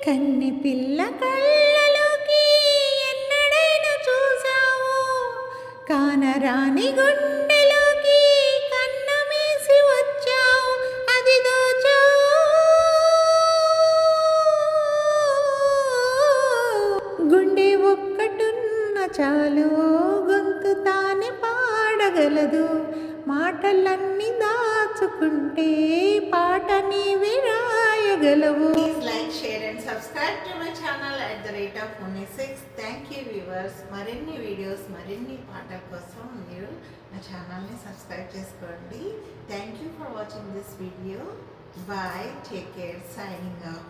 కన్ని పిల్ల కళ్ళలోకి ఎన్నడైనా చూసావు, కానరాని గుండెలోకి కన్నమేసి వచ్చావు, అది దోచావు. గుండె ఒక్కటున్న చాలు, గొంతు తానే పాడగలదు, మాటలన్నీ దాచుకుంటే పాట నీవి రాయగలవు. Please like, share and subscribe to my channel at the rate of 26. Thank you viewers. మరిన్ని వీడియోస్ మరిన్ని పాటల కోసం మీరు నా ఛానల్ని సబ్స్క్రైబ్ చేసుకోండి. Thank you for watching this video. Bye, take care, signing of.